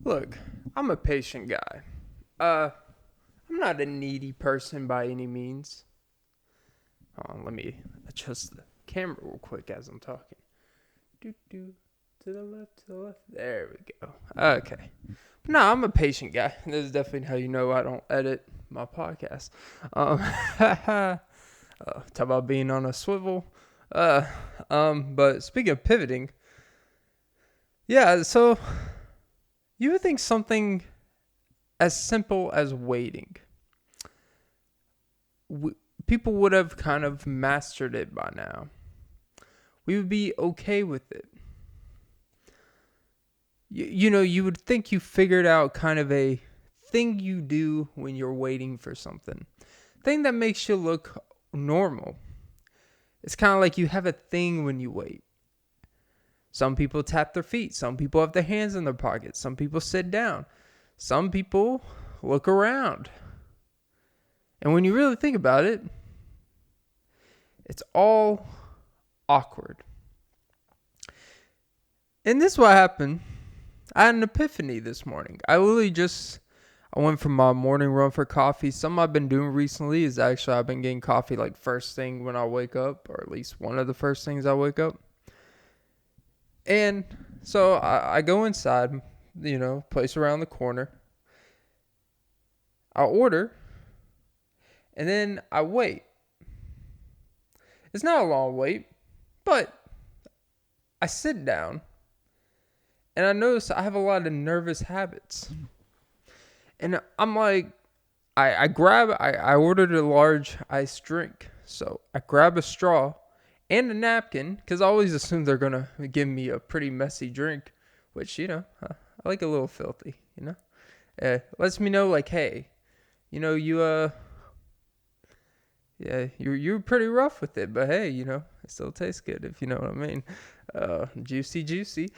Look, I'm a patient guy. Uh, I'm not a needy person by any means. Hold on, let me adjust the camera real quick as I'm talking. Do do to the left, to the left. There we go. Okay. No, I'm a patient guy. This is definitely how you know I don't edit my podcast. Talk about being on a swivel. But speaking of pivoting, yeah. So you would think something as simple as waiting, people would have kind of mastered it by now. We would be okay with it. You would think you figured out kind of a thing you do when you're waiting for something. Thing that makes you look normal. It's kind of like you have a thing when you wait. Some people tap their feet. Some people have their hands in their pockets. Some people sit down. Some people look around. And when you really think about it, it's all awkward. And this is what happened. I had an epiphany this morning. I went for my morning run for coffee. Something I've been doing recently is actually I've been getting coffee like first thing when I wake up, or at least one of the first things I wake up. And so I go inside, place around the corner. I order, and then I wait. It's not a long wait, but I sit down, and I notice I have a lot of nervous habits. And I'm like, I ordered a large iced drink. So I grab a straw and a napkin, because I always assume they're going to give me a pretty messy drink, which, I like a little filthy, lets me know, like, hey, you're pretty rough with it, but hey, it still tastes good, if you know what I mean. Juicy.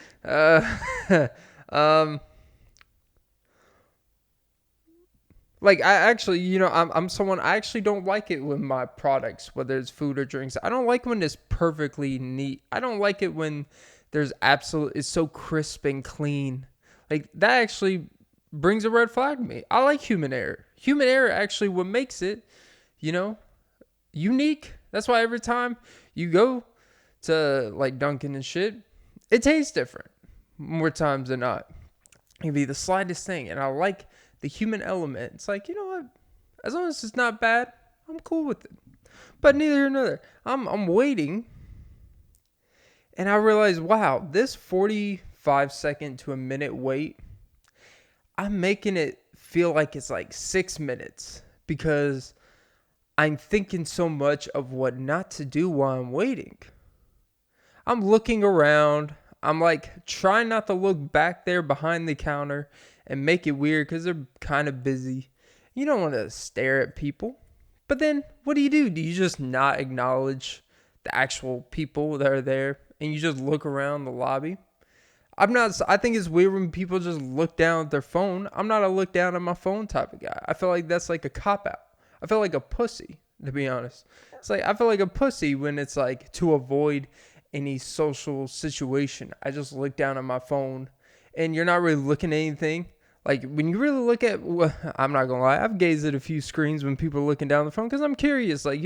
Like, I actually, I'm someone, I actually don't like it when my products, whether it's food or drinks, I don't like when it's perfectly neat. I don't like it when it's so crisp and clean. Like, that actually brings a red flag to me. I like human error. Human error actually what makes it, unique. That's why every time you go to, like, Dunkin' and shit, it tastes different more times than not. It can be the slightest thing, and I like the human element. It's like, you know what? As long as it's not bad, I'm cool with it. But neither nor I'm waiting, and I realize, wow, this 45-second to a minute wait, I'm making it feel like it's like 6 minutes, because I'm thinking so much of what not to do while I'm waiting. I'm looking around. I'm like trying not to look back there behind the counter and make it weird, because they're kind of busy. You don't want to stare at people. But then what do? Do you just not acknowledge the actual people that are there and you just look around the lobby? I think it's weird when people just look down at their phone. I'm not a look down at my phone type of guy. I feel like that's like a cop out. I feel like a pussy, to be honest. It's like I feel like a pussy when it's like to avoid any social situation. I just look down at my phone, and you're not really looking at anything. Like, when you really look at, I'm not going to lie, I've gazed at a few screens when people are looking down the phone, because I'm curious, like,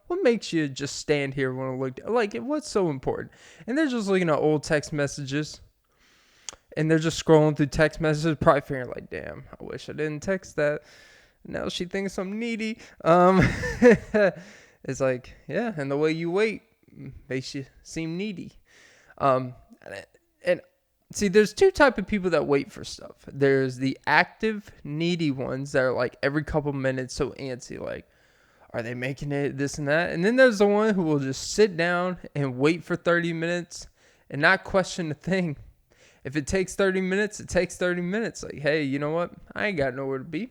what makes you just stand here when I look, like, what's so important? And they're just looking at old text messages, and they're just scrolling through text messages, probably figuring, like, damn, I wish I didn't text that. Now she thinks I'm needy. It's like, yeah, and the way you wait makes you seem needy. And see, there's two type of people that wait for stuff. There's the active, needy ones that are like every couple minutes so antsy, like, are they making it, this and that? And then there's the one who will just sit down and wait for 30 minutes and not question a thing. If it takes 30 minutes, it takes 30 minutes. Like, hey, you know what? I ain't got nowhere to be.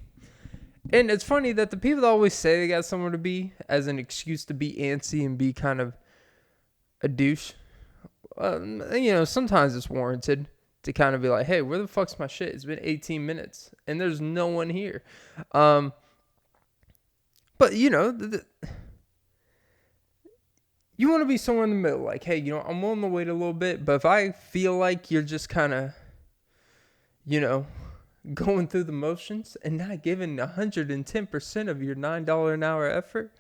And it's funny that the people that always say they got somewhere to be as an excuse to be antsy and be kind of a douche, sometimes it's warranted to kind of be like, hey, where the fuck's my shit? It's been 18 minutes and there's no one here. But, you want to be somewhere in the middle. Like, hey, I'm willing to wait a little bit, but if I feel like you're just kind of, going through the motions and not giving 110% of your $9 an hour effort,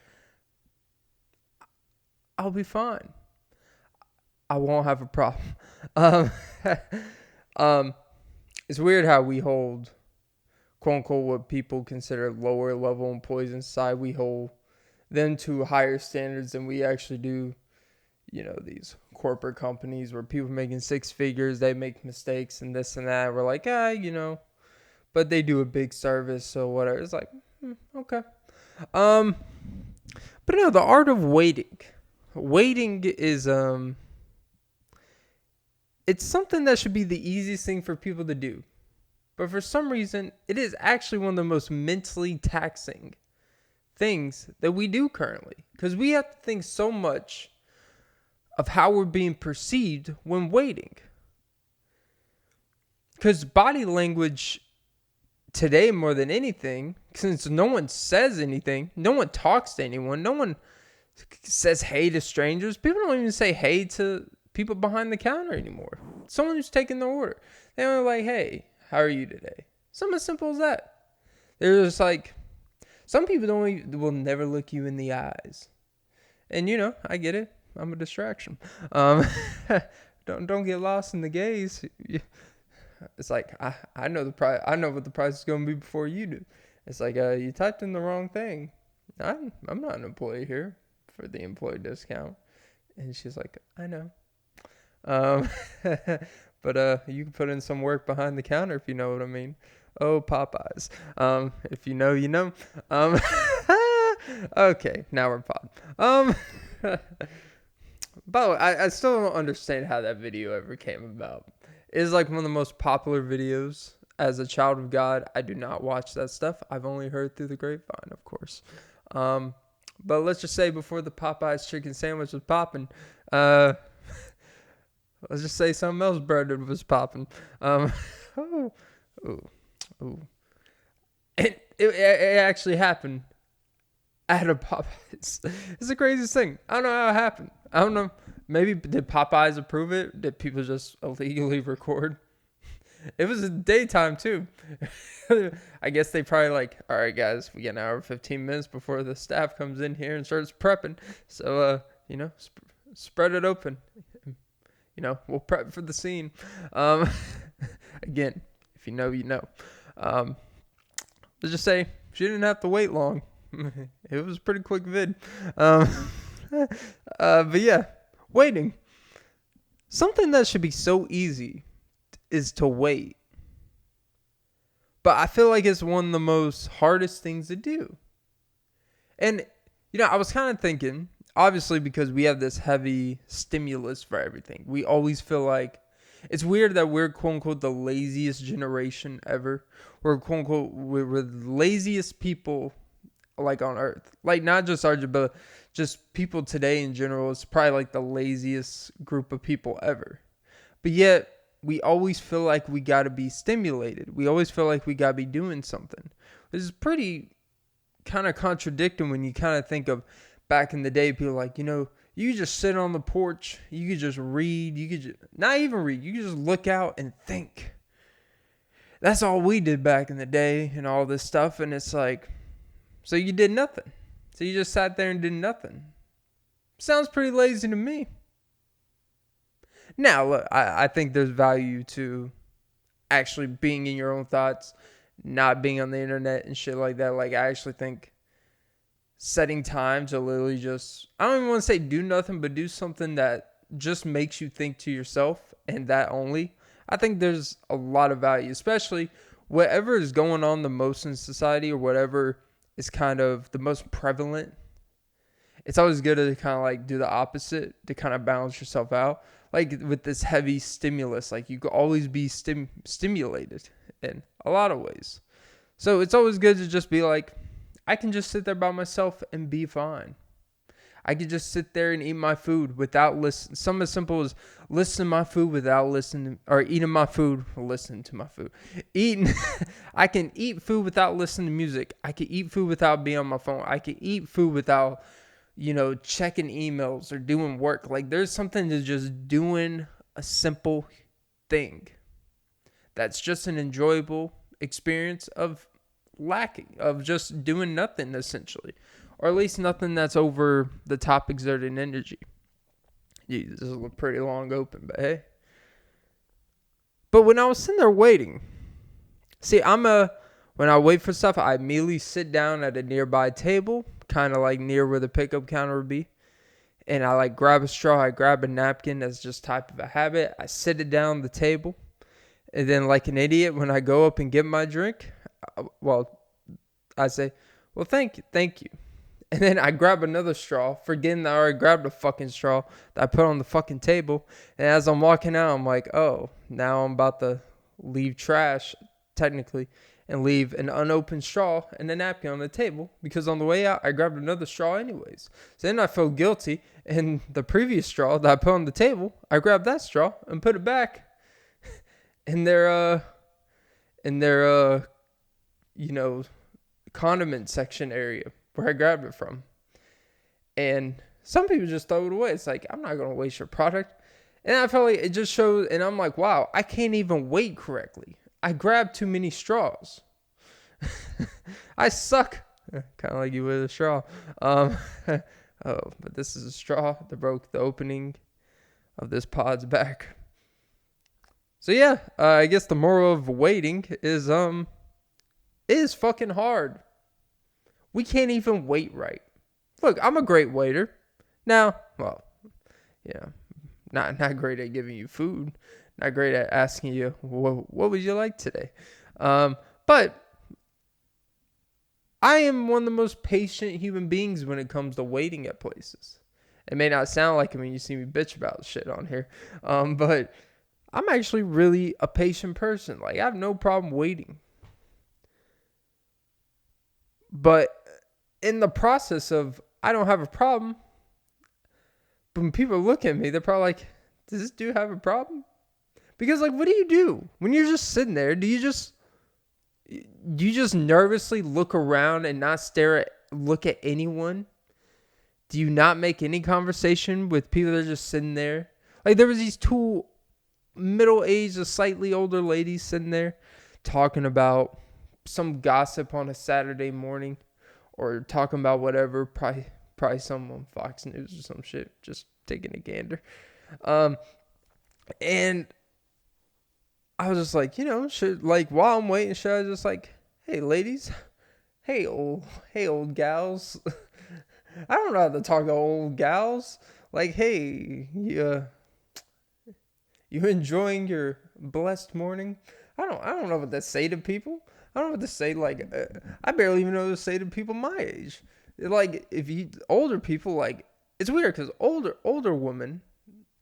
I'll be fine. I won't have a problem. Um, um, it's weird how we hold, quote unquote, what people consider lower level employees in society. We hold them to higher standards than we actually do, these corporate companies where people making six figures, they make mistakes and this and that. We're like, but they do a big service, so whatever. It's like, okay. But no, the art of waiting. Waiting is it's something that should be the easiest thing for people to do. But for some reason, it is actually one of the most mentally taxing things that we do currently. Because we have to think so much of how we're being perceived when waiting. Because body language today, more than anything, since no one says anything, no one talks to anyone, no one says hey to strangers. People don't even say hey to people behind the counter anymore. Someone who's taking the order. They only like, hey, how are you today? Something as simple as that. They're just like, some people will never look you in the eyes. And I get it. I'm a distraction. Don't get lost in the gaze. It's like I know the price. I know what the price is going to be before you do. It's like you typed in the wrong thing. I'm not an employee here for the employee discount. And she's like, I know. But you can put in some work behind the counter if you know what I mean. Oh, Popeyes. If you know, you know. Okay, now we're pod. By the way, I still don't understand how that video ever came about. It is like one of the most popular videos. As a child of God, I do not watch that stuff. I've only heard through the grapevine, of course. But let's just say before the Popeyes chicken sandwich was popping, let's just say something else breaded was popping. It actually happened at a Popeyes. It's the craziest thing. I don't know how it happened. I don't know. Maybe did Popeyes approve it? Did people just illegally record? It was daytime too. I guess they probably like, all right, guys, we get an hour 15 minutes before the staff comes in here and starts prepping. So, spread it open. We'll prep for the scene. Again, if you know, you know. Let's just say she didn't have to wait long. It was a pretty quick vid. But yeah, waiting. Something that should be so easy is to wait. But I feel like it's one of the most hardest things to do. And, I was kind of thinking, obviously because we have this heavy stimulus for everything. We always feel like, it's weird that we're quote unquote the laziest generation ever. We're quote unquote, we're the laziest people like on earth. Like not just our, but just people today in general. It's probably like the laziest group of people ever. But yet, we always feel like we got to be stimulated. We always feel like we got to be doing something. This is pretty kind of contradicting when you kind of think of back in the day, people like, you could just sit on the porch. You could just read. You could not even read. You could just look out and think. That's all we did back in the day and all this stuff. And it's like, so you did nothing. So you just sat there and did nothing. Sounds pretty lazy to me. Now, look, I think there's value to actually being in your own thoughts, not being on the internet and shit like that. Like, I actually think setting time to literally just, I don't even want to say do nothing, but do something that just makes you think to yourself and that only. I think there's a lot of value, especially whatever is going on the most in society or whatever is kind of the most prevalent. It's always good to kind of like do the opposite to kind of balance yourself out. Like with this heavy stimulus, like you could always be stimulated in a lot of ways. So it's always good to just be like, I can just sit there by myself and be fine. I could just sit there and eat my food without listening. Something as simple as listening to my food without listening, or eating my food, listening to my food. I can eat food without listening to music. I can eat food without being on my phone. I can eat food without checking emails or doing work. Like there's something to just doing a simple thing that's just an enjoyable experience of lacking, of just doing nothing essentially, or at least nothing that's over the top exerting energy. Jeez, this is a pretty long open, but hey. But when I was sitting there waiting, see, when I wait for stuff, I immediately sit down at a nearby table, kind of like near where the pickup counter would be. And I like grab a straw, I grab a napkin as just type of a habit. I sit it down the table. And then like an idiot, when I go up and get my drink, I say, well, thank you. And then I grab another straw, forgetting that I already grabbed a fucking straw that I put on the fucking table. And as I'm walking out, I'm like, oh, now I'm about to leave trash, technically, and leave an unopened straw and a napkin on the table. Because on the way out, I grabbed another straw anyways. So then I feel guilty. And the previous straw that I put on the table, I grabbed that straw and put it back in their condiment section area where I grabbed it from. And some people just throw it away. It's like, I'm not going to waste your product. And I felt like it just shows, and I'm like, wow, I can't even wait correctly. I grabbed too many straws. I suck. Kind of like you with a straw. But this is a straw that broke the opening of this pod's back. So yeah, I guess the moral of waiting is it is fucking hard. We can't even wait right. Look, I'm a great waiter. Now, well, yeah, not great at giving you food. Not great at asking you, what would you like today? But I am one of the most patient human beings when it comes to waiting at places. It may not sound like it when you see me bitch about shit on here. But I'm actually really a patient person. Like, I have no problem waiting. But in the process of, I don't have a problem. But when people look at me, they're probably like, does this dude have a problem? Because, like, what do you do? When you're just sitting there, do you just nervously look around and not look at anyone? Do you not make any conversation with people that are just sitting there? Like, there was these two middle-aged, slightly older ladies sitting there talking about some gossip on a Saturday morning, or talking about whatever, probably some on Fox News or some shit, just taking a gander. And I was just like, while I'm waiting, should I just like, hey ladies, hey old gals, I don't know how to talk to old gals. Like, hey, you enjoying your blessed morning? I don't know what to say to people. I don't know what to say. Like, I barely even know what to say to people my age. Like, older people, like, it's weird because older women,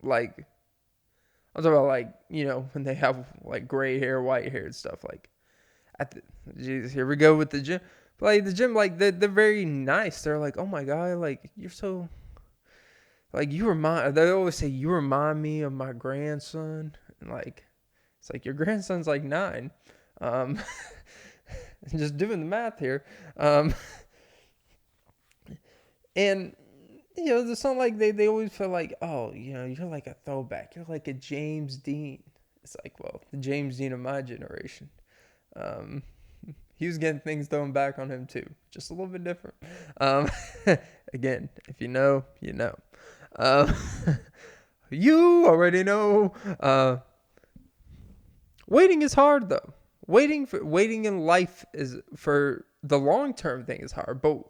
like, I'm talking about, like, when they have like gray hair, white hair and stuff. Like, Jesus, here we go with the gym. But, like, the gym, like, they're very nice. They're like, oh my God, like, you're so, like, they always say, you remind me of my grandson. And, like, it's like, your grandson's like 9. Just doing the math here. And, there's something like they always feel like, oh, you're like a throwback. You're like a James Dean. It's like, well, the James Dean of my generation. He was getting things thrown back on him too. Just a little bit different. Again, if you know, you know. You already know. Waiting is hard though. Waiting in life is, for the long term thing, is hard, but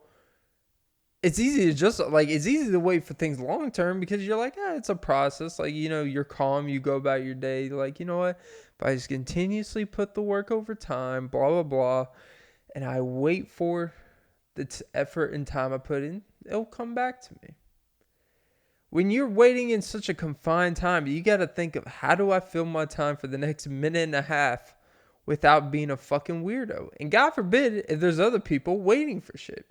it's easy to wait for things long term because you're like, it's a process. Like, you're calm, you go about your day. Like, you know what? If I just continuously put the work over time, blah blah blah, and I wait for the effort and time I put in, it'll come back to me. When you're waiting in such a confined time, you got to think of, how do I fill my time for the next minute and a half without being a fucking weirdo? And God forbid if there's other people waiting for shit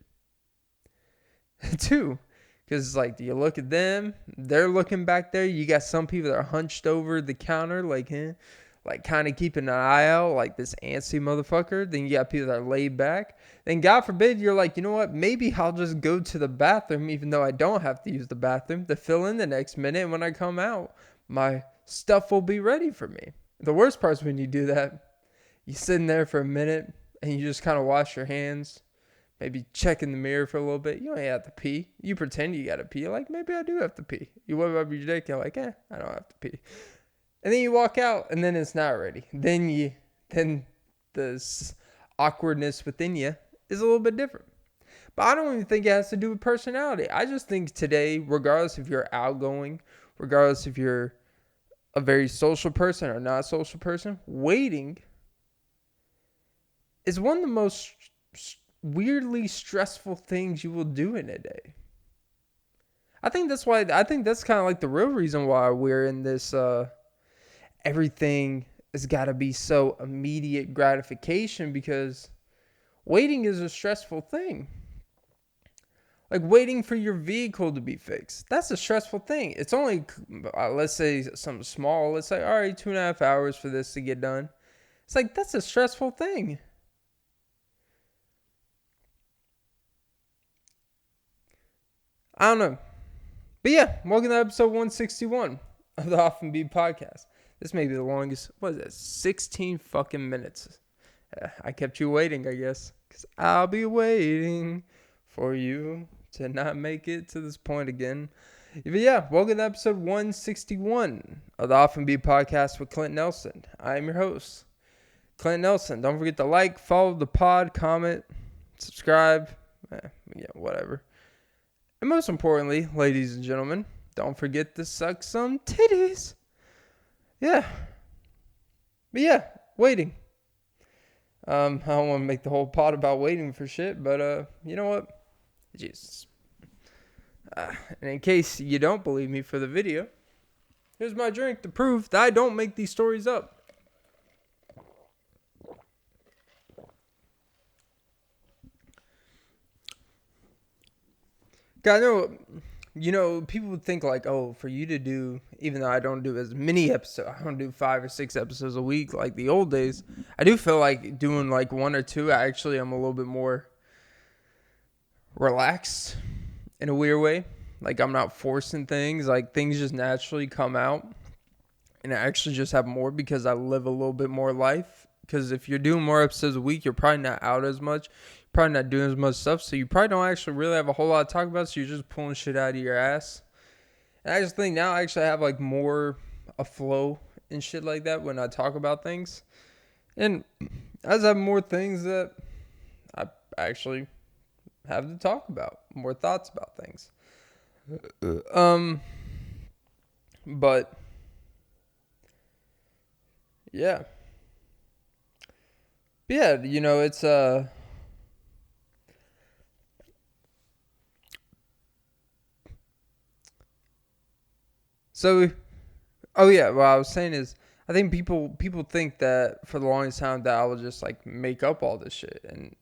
too. Because, like, you look at them, they're looking back there. You got some people that are hunched over the counter, like, like kind of keeping an eye out, like this antsy motherfucker. Then you got people that are laid back. Then God forbid you're like, you know what? Maybe I'll just go to the bathroom, even though I don't have to use the bathroom, to fill in the next minute. And when I come out, my stuff will be ready for me. The worst part is when you do that, You sitting there for a minute and you just kind of wash your hands, maybe check in the mirror for a little bit. You ain't have to pee. You pretend you got to pee. You're like, maybe I do have to pee. You whip up your dick. You're like, I don't have to pee. And then you walk out and then it's not ready. Then the awkwardness within you is a little bit different. But I don't even think it has to do with personality. I just think today, regardless if you're outgoing, regardless if you're a very social person or not a social person, waiting is one of the most weirdly stressful things you will do in a day. I think that's kind of like the real reason why we're in this everything has got to be so immediate gratification, because waiting is a stressful thing. Like waiting for your vehicle to be fixed. That's a stressful thing. It's only, let's say something small. Let's say, all right, 2.5 hours for this to get done. It's like, that's a stressful thing. I don't know. But yeah, welcome to episode 161 of the Often Be podcast. This may be the longest, 16 fucking minutes. I kept you waiting, I guess. Because I'll be waiting for you to not make it to this point again. But yeah, welcome to episode 161 of the Often Be podcast with Clint Nelson. I am your host, Clint Nelson. Don't forget to like, follow the pod, comment, subscribe, whatever. And most importantly, ladies and gentlemen, don't forget to suck some titties. Yeah. But yeah, waiting. I don't want to make the whole pod about waiting for shit, but you know what? Jesus. And in case you don't believe me for the video, here's my drink to prove that I don't make these stories up. God, people would think like, oh, for you to do, even though I don't do as many episodes, I don't do 5 or 6 episodes a week like the old days. I do feel like doing like 1 or 2. I'm a little bit more relaxed in a weird way. Like I'm not forcing things. Like things just naturally come out, and I actually just have more because I live a little bit more life. Because if you're doing more episodes a week, you're probably not out as much. Probably not doing as much stuff, so you probably don't actually really have a whole lot to talk about, so you're just pulling shit out of your ass. And I just think now I actually have like more a flow and shit like that when I talk about things. And I just have more things that I actually have to talk about, more thoughts about things. But yeah. Yeah, it's So, oh yeah, what I was saying is, I think people think that for the longest time that I will just like make up all this shit, and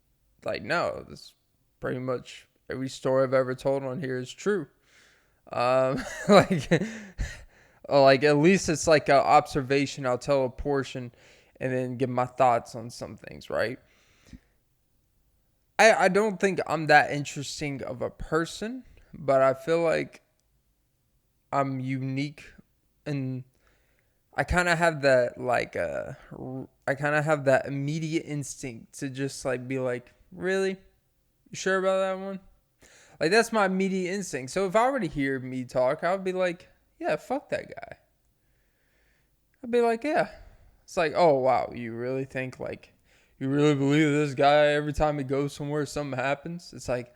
like no, this pretty much every story I've ever told on here is true. Like, like at least it's like an observation. I'll tell a portion, and then give my thoughts on some things, right? I don't think I'm that interesting of a person, but I feel like I'm unique, and I kind of have that I kind of have that immediate instinct to just like be like, really? You sure about that one? Like that's my immediate instinct. So if I were to hear me talk, I would be like, yeah, fuck that guy. I'd be like, yeah. It's like, oh wow, you really think like you really believe this guy every time he goes somewhere something happens? It's like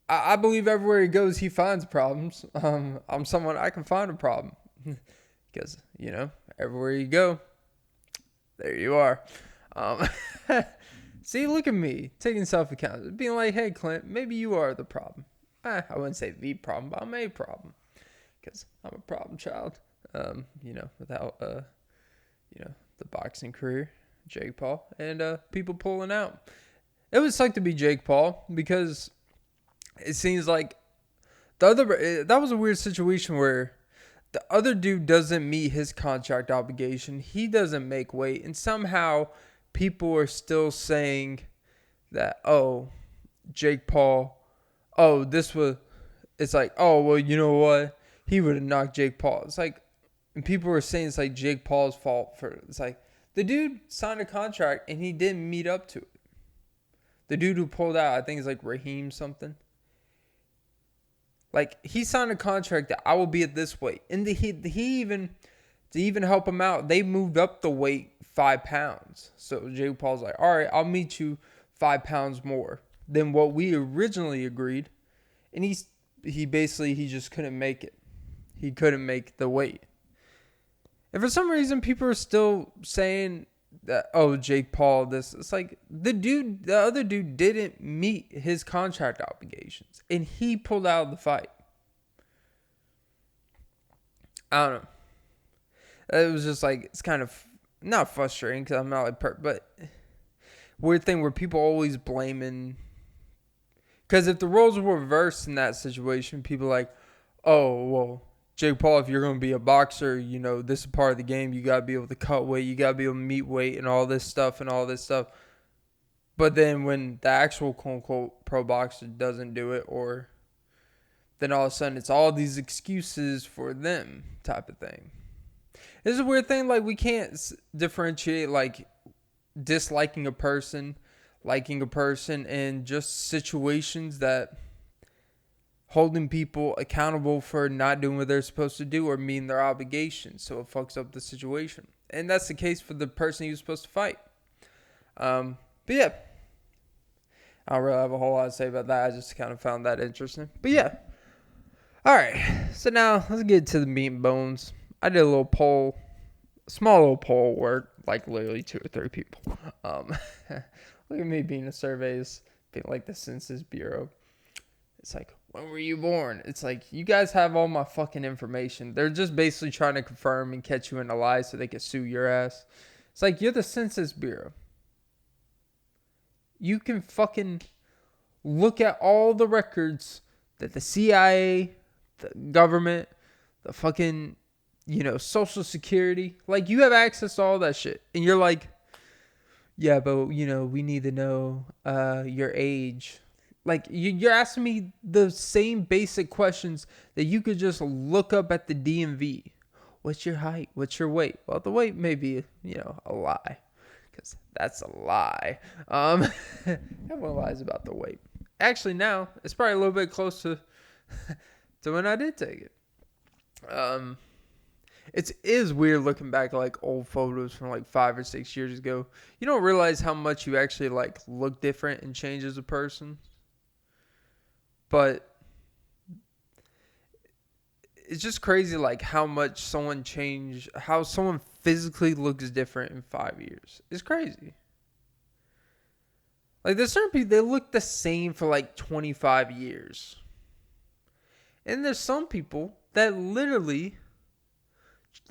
I believe everywhere he goes, he finds problems. I'm someone I can find a problem because, everywhere you go, there you are. See, look at me taking self-account, being like, hey, Clint, maybe you are the problem. I wouldn't say the problem, but I'm a problem because I'm a problem child. Without, the boxing career, Jake Paul, and people pulling out. It would suck to be Jake Paul because it seems like that was a weird situation where the other dude doesn't meet his contract obligation. He doesn't make weight. And somehow people are still saying that, oh, Jake Paul, it's like, oh, well, you know what? He would have knocked Jake Paul. It's like, and people are saying it's like Jake Paul's fault it's like, The dude signed a contract and he didn't meet up to it. The dude who pulled out, I think it's like Raheem something. Like, he signed a contract that I will be at this weight. And he even, to even help him out, they moved up the weight 5 pounds. So Jake Paul's like, all right, I'll meet you 5 pounds more than what we originally agreed. And he basically, he just couldn't make it. He couldn't make the weight. And for some reason, people are still saying that, oh, Jake Paul, this. It's like, the other dude didn't meet his contract obligations. And he pulled out of the fight. I don't know. It was just like, it's kind of, not frustrating because I'm not like, but weird thing where people always blaming. Because if the roles were reversed in that situation, people are like, oh, well, Jake Paul, if you're going to be a boxer, you know, this is part of the game. You got to be able to cut weight. You got to be able to meet weight and all this stuff. But then when the actual quote-unquote pro boxer doesn't do it, or then all of a sudden it's all these excuses for them type of thing. It's a weird thing. Like, we can't differentiate, like, disliking a person, liking a person, and just situations that holding people accountable for not doing what they're supposed to do or meeting their obligations, so it fucks up the situation. And that's the case for the person he was supposed to fight. But yeah, I don't really have a whole lot to say about that. I just kind of found that interesting. But yeah. All right, so now let's get to the meat and bones. I did a little poll, small little poll where like literally 2 or 3 people. Look at me being a surveys, being like the Census Bureau. It's like, when were you born? It's like, you guys have all my fucking information. They're just basically trying to confirm and catch you in a lie so they can sue your ass. It's like, you're the Census Bureau. You can fucking look at all the records that the CIA, the government, the fucking, you know, Social Security, like, you have access to all that shit. And you're like, yeah, but, you know, we need to know your age. Like, you're asking me the same basic questions that you could just look up at the DMV. What's your height? What's your weight? Well, the weight may be, you know, a lie. Because that's a lie. Everyone lies about the weight. Actually, now, it's probably a little bit close to when I did take it. It is weird looking back at like old photos from like 5 or 6 years ago. You don't realize how much you actually like look different and change as a person. But it's just crazy like how much someone changed, how someone physically looks different in 5 years. It's crazy. Like, there's certain people, they look the same for like 25 years. And there's some people that literally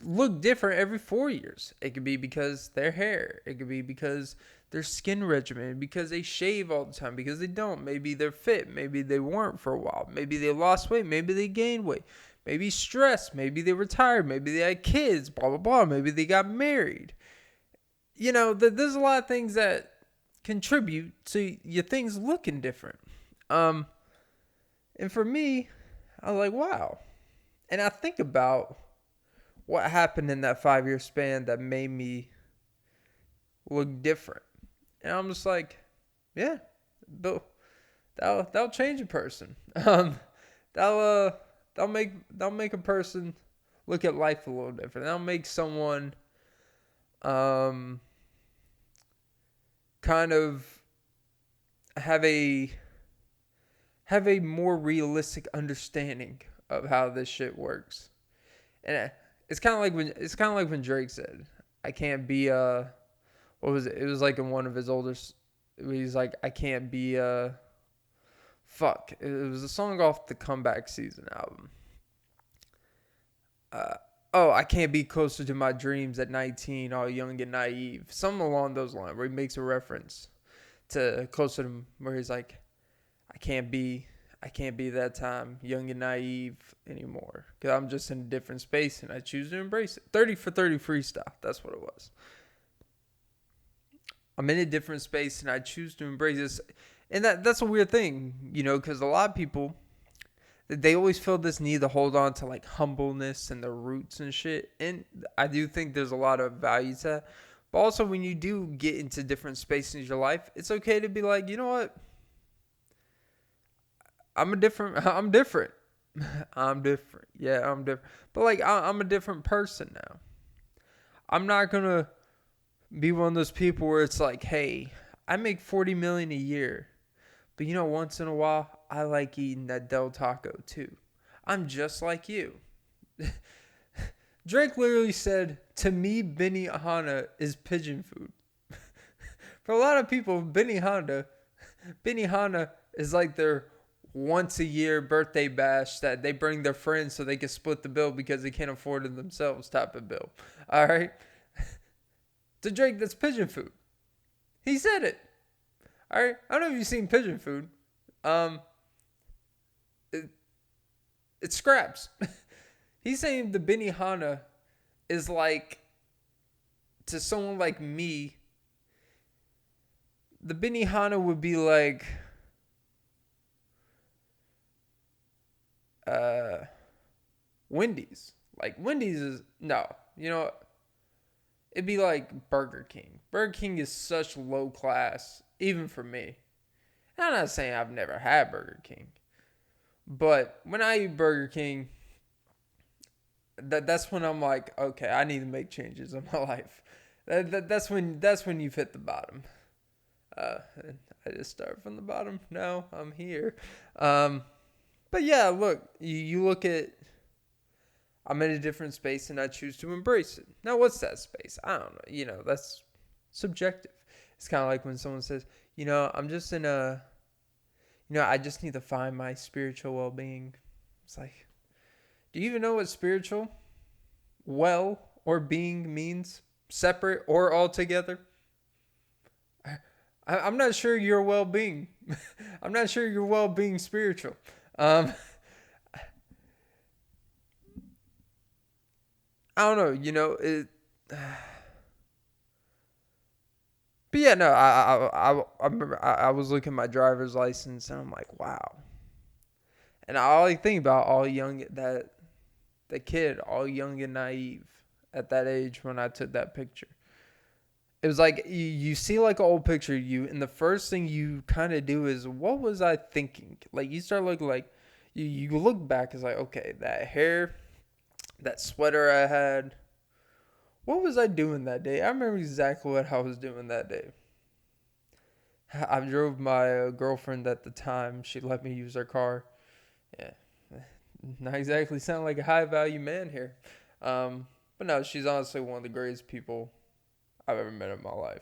look different every 4 years. It could be because their hair. It could be because their skin regimen, because they shave all the time, because they don't. Maybe they're fit. Maybe they weren't for a while. Maybe they lost weight. Maybe they gained weight. Maybe stress. Maybe they retired. Maybe they had kids. Blah, blah, blah. Maybe they got married. You know, there's a lot of things that contribute to your things looking different. And for me, I was like, wow. And I think about what happened in that 5-year span that made me look different. And I'm just like, yeah, that'll change a person. That'll make a person look at life a little different. That'll make someone kind of have a more realistic understanding of how this shit works. And it's kind of like when Drake said, I can't be what was it? It was like in one of his older, he's like, I can't be fuck. It was a song off the Comeback Season album. I can't be closer to my dreams at 19, all young and naive. Something along those lines, where he makes a reference to closer to, where he's like, I can't be that time young and naive anymore, because I'm just in a different space and I choose to embrace it. 30 for 30 freestyle. That's what it was. I'm in a different space and I choose to embrace this. And that's a weird thing, you know, because a lot of people, they always feel this need to hold on to like humbleness and their roots and shit. And I do think there's a lot of value to that. But also, when you do get into different spaces in your life, it's okay to be like, you know what? I'm different. I'm different. I'm different. Yeah, I'm different. But like, I'm a different person now. I'm not gonna be one of those people where it's like, hey, I make 40 million a year, but once in a while, I like eating that Del Taco too. I'm just like you. Drake literally said, to me, Benihana is pigeon food. For a lot of people, Benihana is like their once a year birthday bash that they bring their friends so they can split the bill because they can't afford it themselves type of bill. All right? To Drake, that's pigeon food. He said it. All right? I don't know if you've seen pigeon food. It scraps. He's saying the Benihana is like, to someone like me, the Benihana would be like Wendy's. Like Wendy's is no, it'd be like Burger King. Burger King is such low class, even for me. And I'm not saying I've never had Burger King, but when I eat Burger King, that's when I'm like, okay, I need to make changes in my life. That's when you've hit the bottom. I just start from the bottom. No, I'm here. But yeah, look, you look at, I'm in a different space and I choose to embrace it. Now, what's that space? I don't know. That's subjective. It's kind of like when someone says, I'm just in I just need to find my spiritual well-being. It's like, do you even know what spiritual, well, or being means? Separate or all together? I'm not sure your well-being. I'm not sure your well-being spiritual. I don't know. It. But yeah, no. I remember I was looking at my driver's license and I'm like, wow. And I always think about the kid, all young and naive at that age when I took that picture. It was like you see like an old picture of you, and the first thing you kind of do is, what was I thinking? Like you start looking like you look back, it's like, okay, that hair, that sweater I had, what was I doing that day? I remember exactly what I was doing that day. I drove my girlfriend at the time. She let me use her car. Yeah, not exactly sound like a high value man here, but no, she's honestly one of the greatest people I've ever met in my life.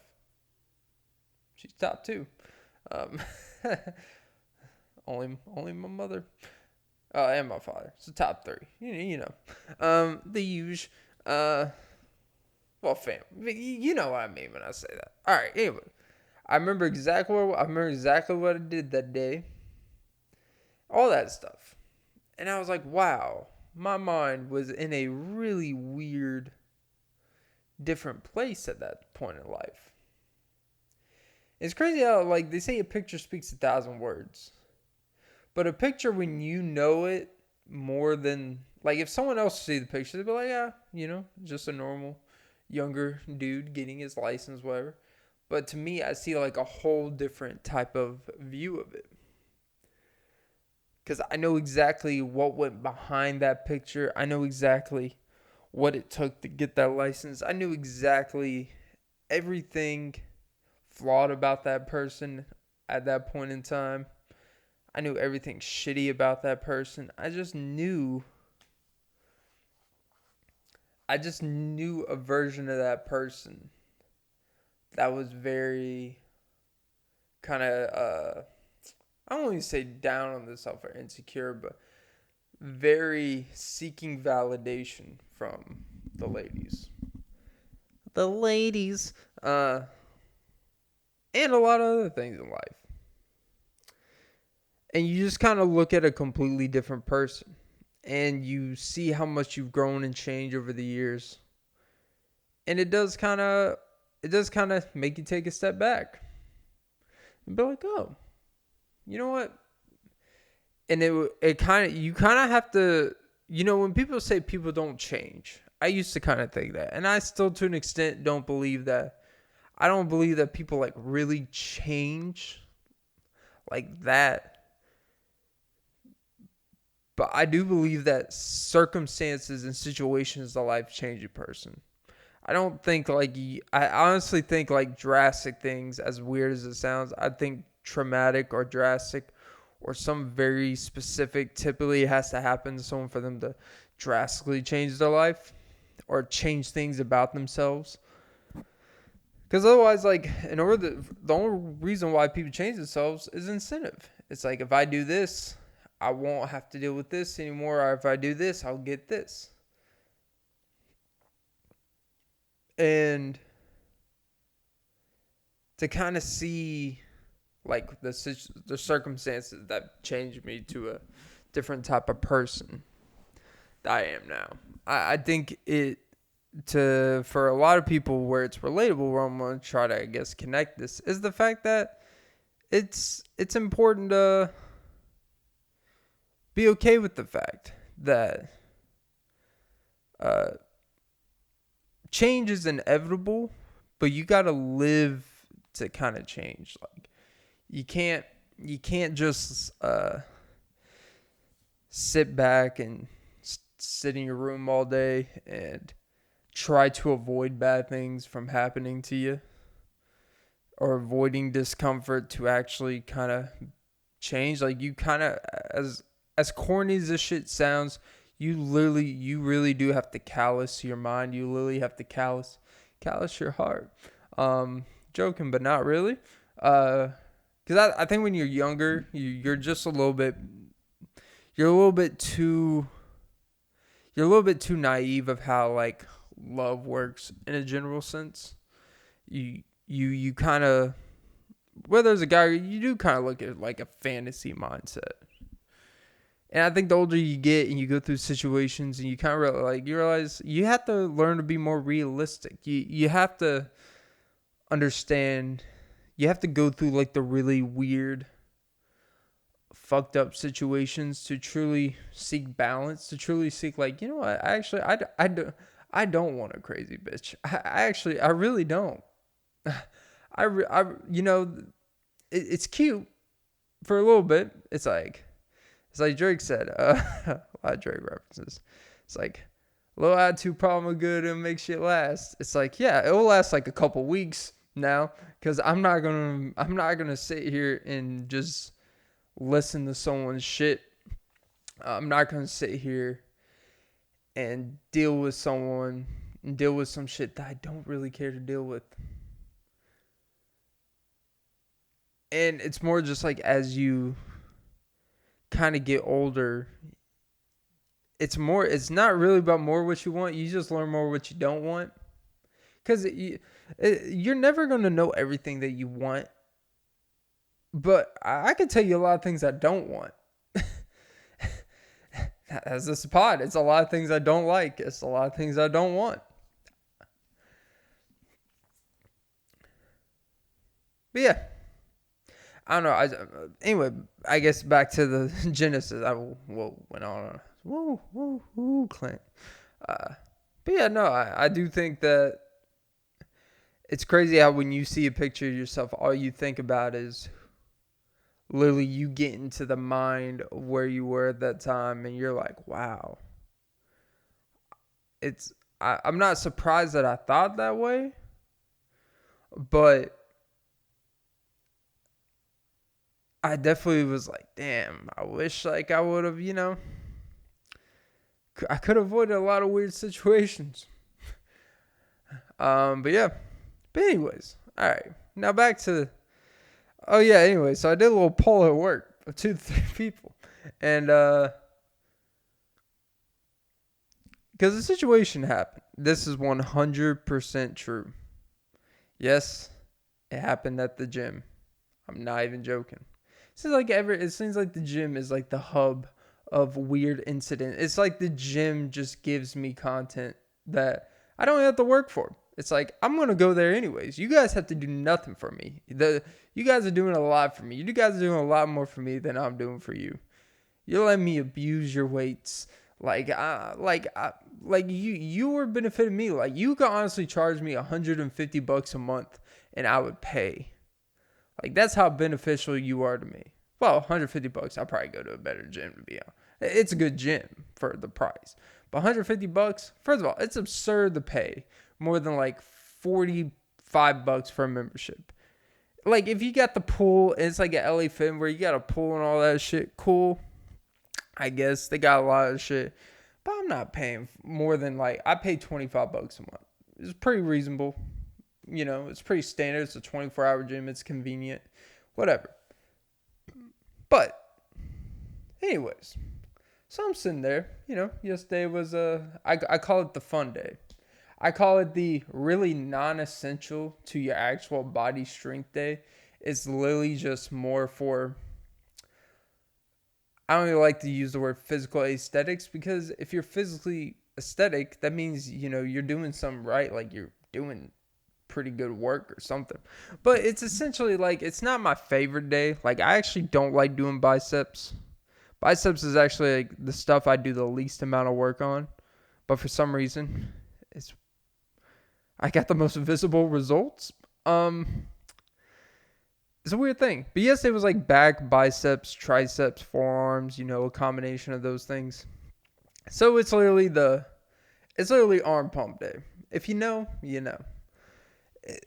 She's top two. Um, only my mother. And my father. It's the top three. The huge. Well, fam. You know what I mean when I say that. All right. Anyway, I remember exactly what I did that day. All that stuff, and I was like, wow. My mind was in a really weird, different place at that point in life. It's crazy how, like, they say a picture speaks 1,000 words. But a picture, when you know it more than, like, if someone else see the picture, they'd be like, yeah, just a normal younger dude getting his license, whatever. But to me, I see, like, a whole different type of view of it. Because I know exactly what went behind that picture. I know exactly what it took to get that license. I knew exactly everything flawed about that person at that point in time. I knew everything shitty about that person. I just knew a version of that person that was very kind of, I don't want to say down on themselves or insecure, but very seeking validation from the ladies. The ladies. And a lot of other things in life. And you just kind of look at a completely different person. And you see how much you've grown and changed over the years. And it does kind of make you take a step back. And be like, oh, you know what? And you kind of have to, when people say people don't change, I used to kind of think that. And I still, to an extent, don't believe that I don't believe that people like really change like that. But I do believe that circumstances and situations of life change a person. I don't think like I honestly think like drastic things, as weird as it sounds, I think traumatic or drastic or some very specific typically has to happen to someone for them to drastically change their life or change things about themselves. Because otherwise, like, the only reason why people change themselves is incentive. It's like, if I do this, I won't have to deal with this anymore. Or if I do this, I'll get this. And to kind of see, like, the circumstances that changed me to a different type of person that I am now. I think for a lot of people where it's relatable, where I'm going to try to, I guess, connect this, is the fact that it's important to be okay with the fact that change is inevitable, but you got to live to kind of change. Like, you can't just sit back and sit in your room all day and try to avoid bad things from happening to you, or avoiding discomfort to actually kind of change. Like, you kind of, as corny as this shit sounds, you really do have to callous your mind. You literally have to callous your heart. Joking, but not really. Because I think when you're younger, you're just a little bit too naive of how like love works in a general sense. You kind of, whether as a guy, you do kind of look at like a fantasy mindset. And I think the older you get and you go through situations and you kind of you realize you have to learn to be more realistic. You have to understand, you have to go through like the really weird, fucked up situations to truly seek balance, to truly seek like, you know what, I don't want a crazy bitch. I really don't. It's cute for a little bit. It's like Drake said, a lot of Drake references. It's like, a little attitude problem of good and make shit last. It's like, yeah, it will last like a couple weeks now, because I'm not gonna sit here and just listen to someone's shit. I'm not gonna sit here and deal with some shit that I don't really care to deal with. And it's more just like, as you kind of get older, it's not really about more what you want. You just learn more what you don't want. Because you're never going to know everything that you want. But I can tell you a lot of things I don't want. As this pod, it's a lot of things I don't like. It's a lot of things I don't want. But yeah. I don't know. Anyway, I guess back to the Genesis. Went on. Woo, Clint. But yeah, no, I do think that it's crazy how when you see a picture of yourself, all you think about is literally you get into the mind of where you were at that time, and you're like, wow. I'm not surprised that I thought that way, but I definitely was like, damn, I wish like I would have, I could have avoided a lot of weird situations. But yeah. But anyways, all right. Now back to, anyway, so I did a little poll at work of 2 to 3 people. And, because the situation happened. This is 100% true. Yes, it happened at the gym. I'm not even joking. It seems like the gym is like the hub of weird incident. It's like the gym just gives me content that I don't have to work for. It's like, I'm going to go there anyways. You guys have to do nothing for me. You guys are doing a lot for me. You guys are doing a lot more for me than I'm doing for you. You're letting me abuse your weights. You were benefiting me. Like, you could honestly charge me $150 a month, and I would pay. Like, that's how beneficial you are to me. Well, $150, I'll probably go to a better gym, to be honest. It's a good gym for the price. But $150, first of all, it's absurd to pay more than like $45 for a membership. Like, if you got the pool, and it's like an LA Fit where you got a pool and all that shit, cool. I guess they got a lot of shit. But I'm not paying more than, like, I pay $25 a month. It's pretty reasonable. You know, it's pretty standard. It's a 24-hour gym. It's convenient. Whatever. But, anyways. So I'm sitting there. You know, yesterday was, I call it the fun day. I call it the really non-essential to your actual body strength day. It's literally just more for, I don't even like to use the word physical aesthetics, because if you're physically aesthetic, that means, you know, you're doing something right. Like, you're doing pretty good work or something. But it's essentially like, it's not my favorite day. Like, I actually don't like doing biceps. Biceps is actually like the stuff I do the least amount of work on. But for some reason, I got the most visible results. It's a weird thing. But yesterday was like back, biceps, triceps, forearms, you know, a combination of those things. So it's literally arm pump day. If you know, you know.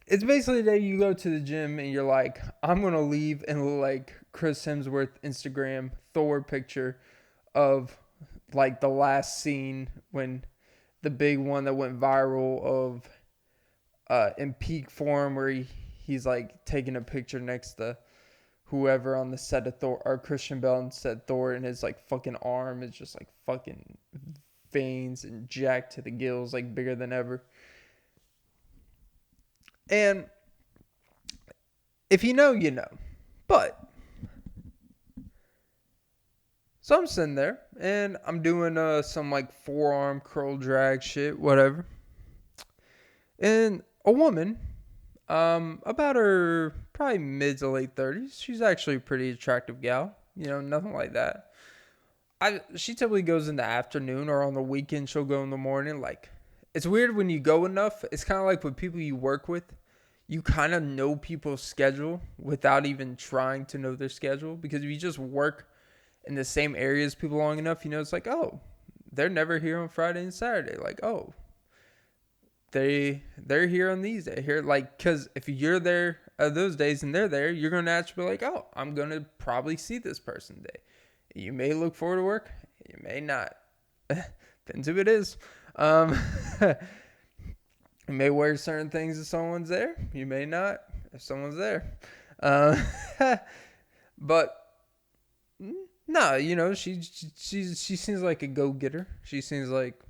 It's basically the day you go to the gym and you're like, I'm going to leave and look like Chris Hemsworth Instagram Thor picture of like the last scene when the big one that went viral of in peak form where he's like taking a picture next to whoever on the set of Thor, or Christian Bale on set Thor, and his like fucking arm is just like fucking veins and jacked to the gills, like bigger than ever. And if you know, you know. But so I'm sitting there and I'm doing some like forearm curl drag shit, whatever. And a woman, about her probably mid to late 30s. She's actually a pretty attractive gal. You know, nothing like that. She typically goes in the afternoon, or on the weekend she'll go in the morning. Like, it's weird when you go enough. It's kind of like with people you work with. You kind of know people's schedule without even trying to know their schedule. Because if you just work in the same area as people long enough, you know, it's like, oh, they're never here on Friday and Saturday. Like, oh, they're here on these days. Here, like, because if you're there those days and they're there, you're going to naturally be like, oh, I'm going to probably see this person today. You may look forward to work. You may not. Depends who it is. You may wear certain things if someone's there. You may not if someone's there. But no, you know, she seems like a go-getter. She seems like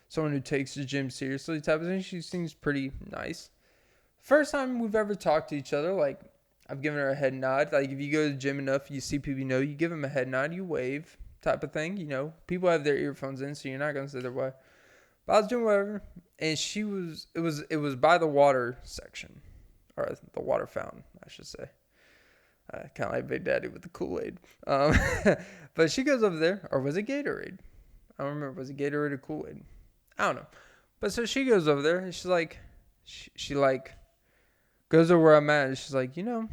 someone who takes the gym seriously type of thing. She seems pretty nice. First time we've ever talked to each other, like, I've given her a head nod. Like, if you go to the gym enough, you see people you know, you give them a head nod, you wave type of thing, you know. People have their earphones in, so you're not going to say their way. But I was doing whatever, and it was by the water section, or the water fountain, I should say. Kind of like Big Daddy with the Kool-Aid. But she goes over there, or was it Gatorade? I don't remember. Was it Gatorade or Kool-Aid? I don't know. But so she goes over there, and she's like, she like goes over where I'm at, and she's like, you know,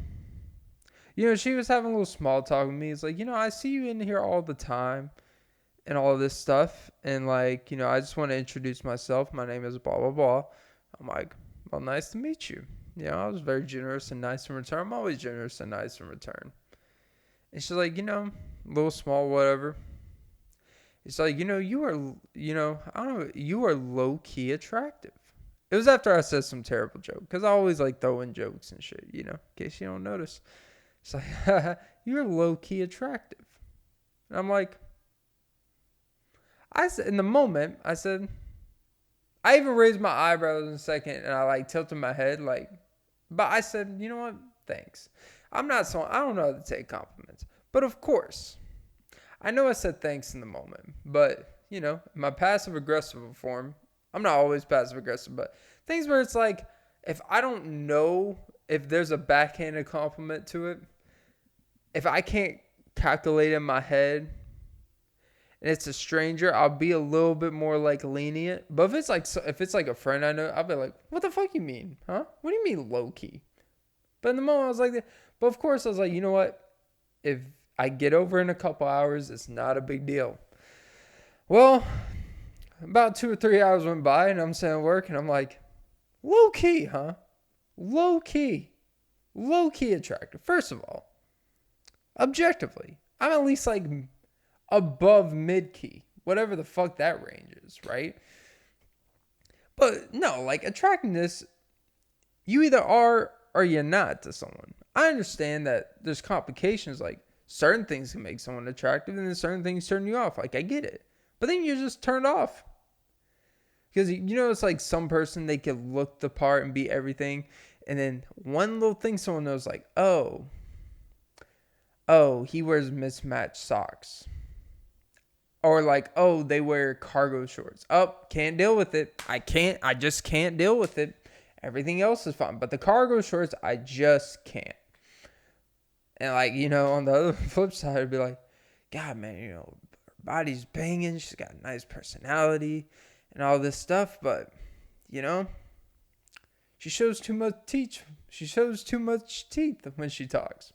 she was having a little small talk with me. It's like, you know, I see you in here all the time and all this stuff. And like, you know, I just want to introduce myself. My name is blah, blah, blah. I'm like, well, nice to meet you. You know, I was very generous and nice in return. I'm always generous and nice in return. And she's like, you know, a little small, whatever. It's like, you know, you are low-key attractive. It was after I said some terrible joke, because I always like throwing jokes and shit, you know, in case you don't notice. It's like, you're low-key attractive. And I'm like, I said, in the moment, I said, I even raised my eyebrows in a second, and I like tilted my head, like, but I said, you know what, thanks. I don't know how to take compliments. But of course, I know I said thanks in the moment, but, you know, in my passive-aggressive form, I'm not always passive-aggressive, but things where it's like, if I don't know if there's a backhanded compliment to it, if I can't calculate in my head, and it's a stranger, I'll be a little bit more like lenient. But if it's like a friend I know, I'll be like, what the fuck you mean, huh? What do you mean low key? But in the moment I was like, but of course I was like, you know what? If I get over in a couple hours, it's not a big deal. Well, about 2 or 3 hours went by, and I'm sitting at work, and I'm like, low key, huh? Low key. Low key attractive. First of all, objectively, I'm at least like above mid key, whatever the fuck that range is, right? But no, like attractiveness, you either are or you're not to someone. I understand that there's complications, like certain things can make someone attractive and then certain things turn you off. Like I get it. But then you're just turned off. Because it's like some person, they could look the part and be everything. And then one little thing someone knows, like, oh, he wears mismatched socks. Or like, oh, they wear cargo shorts. Oh, can't deal with it. I just can't deal with it. Everything else is fine. But the cargo shorts, I just can't. And like, on the other flip side, I'd be like, God, man, her body's banging. She's got a nice personality and all this stuff. But, she shows too much teeth. She shows too much teeth when she talks.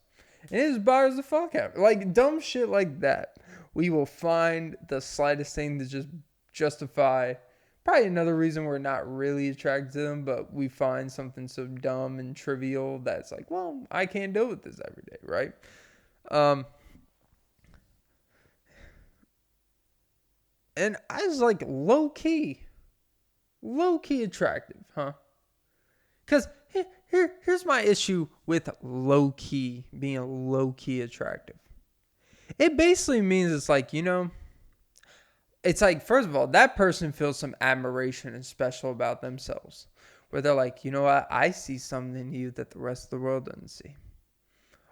And it just bothers the fuck out of me. Like, dumb shit like that. We will find the slightest thing to just justify. Probably another reason we're not really attracted to them, but we find something so dumb and trivial that's like, well, I can't deal with this every day, right? And I was like, low key attractive, huh? Because here's my issue with low key being low key attractive. It basically means it's like, it's like, first of all, that person feels some admiration and special about themselves. Where they're like, you know what? I see something in you that the rest of the world doesn't see.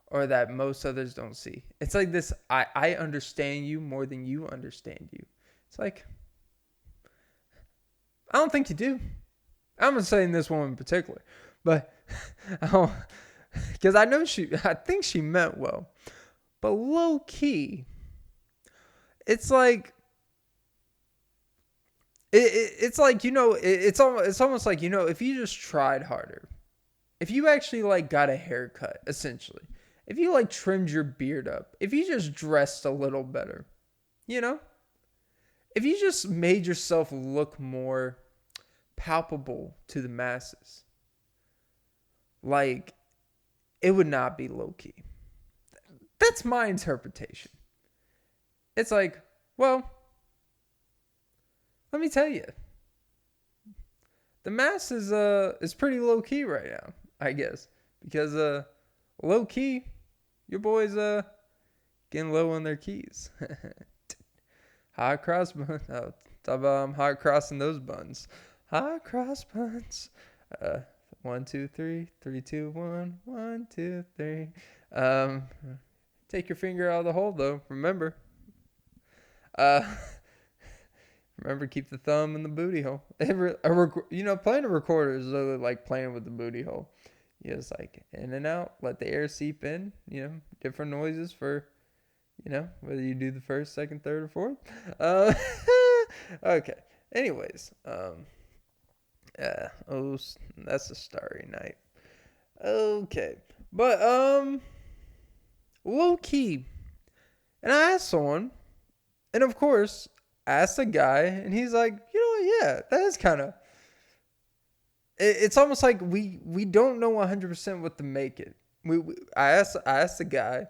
Or that most others don't see. It's like this, I understand you more than you understand you. It's like, I don't think you do. I'm not saying this one in particular. But, because I think she meant well. But low key, it's like, it's like, it's almost like, if you just tried harder, if you actually like got a haircut, essentially, if you like trimmed your beard up, if you just dressed a little better, if you just made yourself look more palpable to the masses, like, it would not be low key. That's my interpretation. It's like, well, let me tell you, the mass is pretty low key right now, I guess, because low key, your boys getting low on their keys. Hot cross buns. Oh, talk about hot crossing those buns. Hot cross buns. 1, 2, 3, 3, 2, 1, 1, 2, 3. Take your finger out of the hole though. Remember. Remember, keep the thumb in the booty hole. Playing a recorder is literally like playing with the booty hole. You just like in and out, let the air seep in. Different noises for, whether you do the first, second, third, or fourth. Okay. Anyways, that's a starry night. Okay, but low key, and I asked someone, and of course, asked a guy, and he's like, yeah, that is kind of. It's almost like we don't know 100% what to make it. I asked the guy,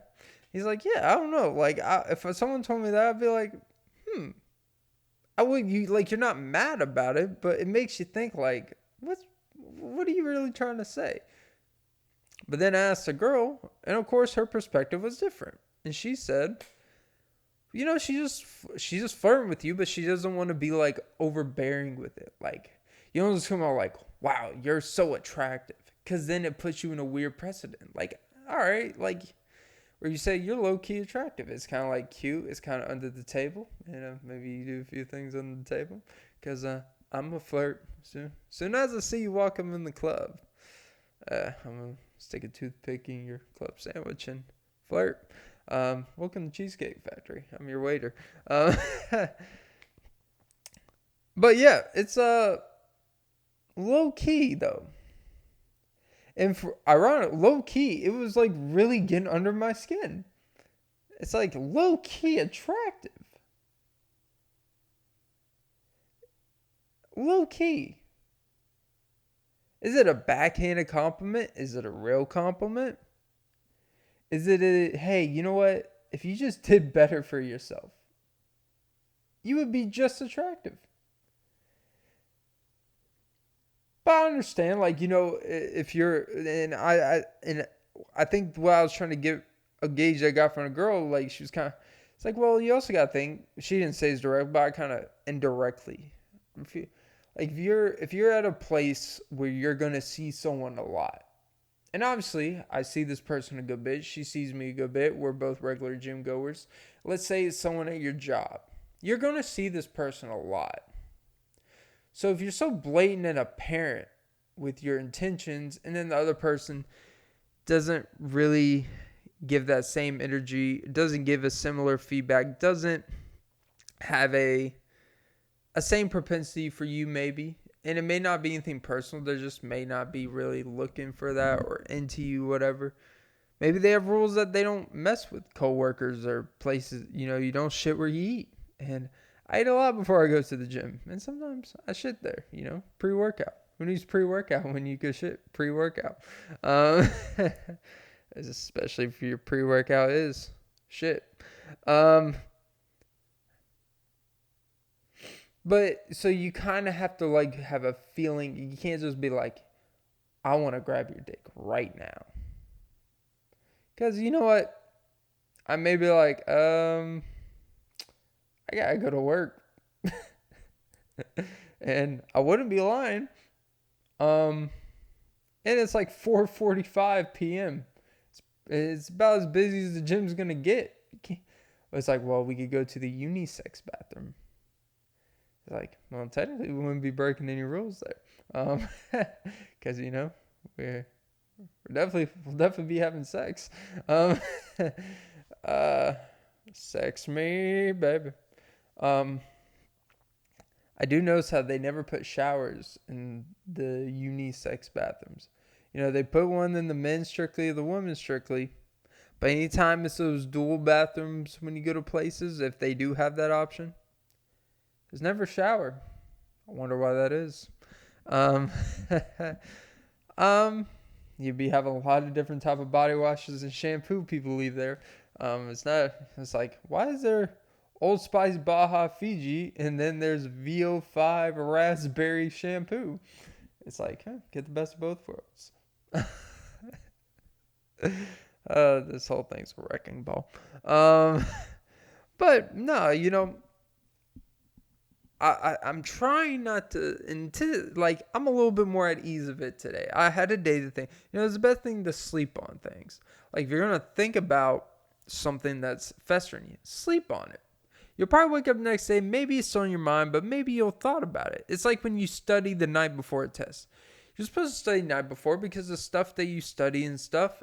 he's like, yeah, I don't know. Like, if someone told me that, I'd be like, you're not mad about it, but it makes you think like, what are you really trying to say? But then I asked a girl, and of course her perspective was different, and she said, she's just flirting with you, but she doesn't want to be like overbearing with it. Like, just come out like, wow, you're so attractive, because then it puts you in a weird precedent. Like, all right, like, where you say you're low key attractive, it's kind of like cute, it's kind of under the table. Maybe you do a few things under the table, because I'm a flirt. Soon as I see you walking in the club, I'm gonna stick a toothpick in your club sandwich and flirt. Welcome to Cheesecake Factory. I'm your waiter. Um, but yeah, it's low key though. And for ironic, low key, it was like really getting under my skin. It's like low key attractive. Low key. Is it a backhanded compliment? Is it a real compliment? Is it a, hey, you know what? If you just did better for yourself, you would be just attractive. But I understand, like, if you're, and I think what I was trying to get a gauge I got from a girl, like, she was kind of, it's like, well, you also got to think, she didn't say it's direct, but I kind of indirectly, if you, like, if you're at a place where you're gonna see someone a lot, and obviously I see this person a good bit, she sees me a good bit, we're both regular gym goers. Let's say it's someone at your job, you're gonna see this person a lot. So if you're so blatant and apparent with your intentions, and then the other person doesn't really give that same energy, doesn't give a similar feedback, doesn't have a same propensity for you maybe, and it may not be anything personal, they just may not be really looking for that or into you, whatever. Maybe they have rules that they don't mess with coworkers or places, you don't shit where you eat. And I eat a lot before I go to the gym, and sometimes I shit there, pre-workout. Who needs pre-workout when you go shit pre-workout? Um, especially if your pre-workout is shit. Um, but so you kind of have to like have a feeling. You can't just be like, I want to grab your dick right now. Because you know what? I may be like, I gotta go to work. And I wouldn't be lying. Um, and it's like 4:45 p.m. It's about as busy as the gym's gonna get. It's like, well, we could go to the unisex bathroom. It's like, well, technically, we wouldn't be breaking any rules there, because we'll definitely be having sex. Um, uh, sex me, baby. Um, I do notice how they never put showers in the unisex bathrooms. They put one in the men's strictly, the women's strictly. But anytime it's those dual bathrooms when you go to places, if they do have that option, there's never a shower. I wonder why that is. Um, um, you'd be having a lot of different type of body washes and shampoo people leave there. It's like, why is there Old Spice Baja Fiji and then there's VO5 raspberry shampoo? It's like, get the best of both worlds. This whole thing's a wrecking ball. But no, I'm trying not to, like, I'm a little bit more at ease of it today. I had a day to think. It's the best thing to sleep on things. Like, if you're going to think about something that's festering you, sleep on it. You'll probably wake up the next day, maybe it's on your mind, but maybe you'll thought about it. It's like when you study the night before a test. You're supposed to study the night before because the stuff that you study and stuff,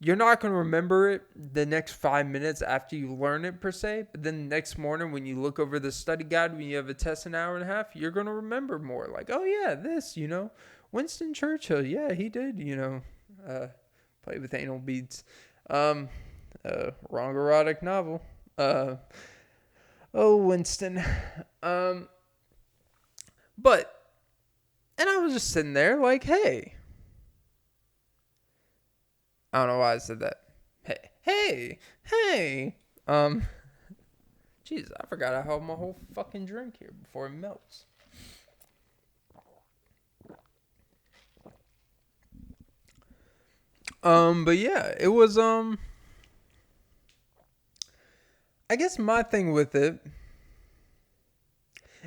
you're not going to remember it the next 5 minutes after you learn it per se. But then the next morning when you look over the study guide, when you have a test an hour and a half, you're going to remember more. Like, oh yeah, this, Winston Churchill. Yeah, he did, play with anal beads. Wrong erotic novel. Winston. But, and I was just sitting there like, hey. I don't know why I said that. Hey. Jesus, I forgot I have my whole fucking drink here before it melts. But yeah, it was, I guess my thing with it,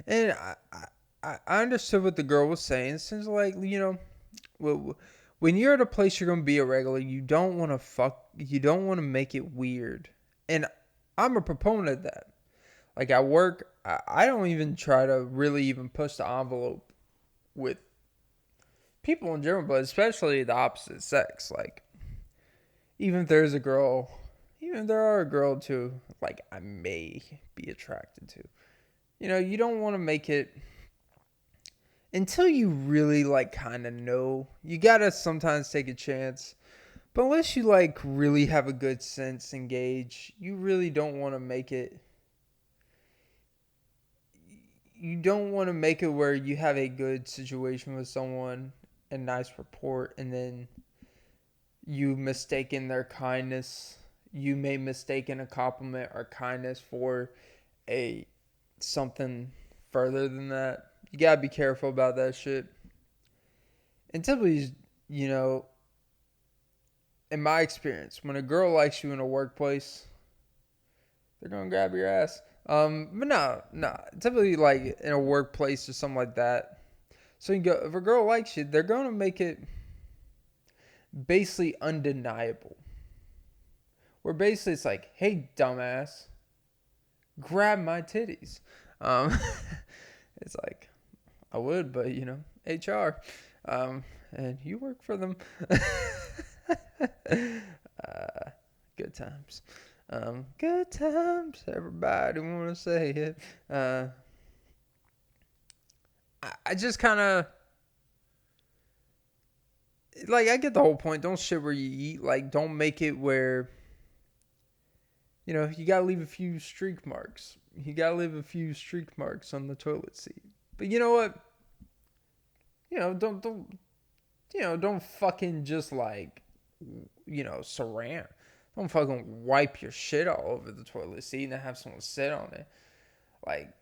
and I understood what the girl was saying, since like, when you're at a place you're going to be a regular, you don't want to make it weird. And I'm a proponent of that. Like at work, I don't even try to really even push the envelope with people in general, but especially the opposite sex. Like, even if there's a girl, there are a girl or two like I may be attracted to. You don't want to make it until you really like kind of know. You gotta sometimes take a chance. But unless you like really have a good sense and gauge, you really don't want to make it. You don't want to make it where you have a good situation with someone and nice rapport, and then you mistaken their kindness. You may mistaken a compliment or kindness for a something further than that. You gotta be careful about that shit. And typically, you know, in my experience, when a girl likes you in a workplace, they're gonna grab your ass. But no. Typically, like in a workplace or something like that. So you go if a girl likes you, they're gonna make it basically undeniable. Where basically it's like, hey, dumbass, grab my titties. Um, it's like I would, but HR, and you work for them. Good times. Good times. Everybody want to say it. I just kind of like I get the whole point. Don't shit where you eat. Like don't make it where you gotta leave a few streak marks. You gotta leave a few streak marks on the toilet seat. But you know what? Don't fucking just like saran. Don't fucking wipe your shit all over the toilet seat and have someone sit on it. Like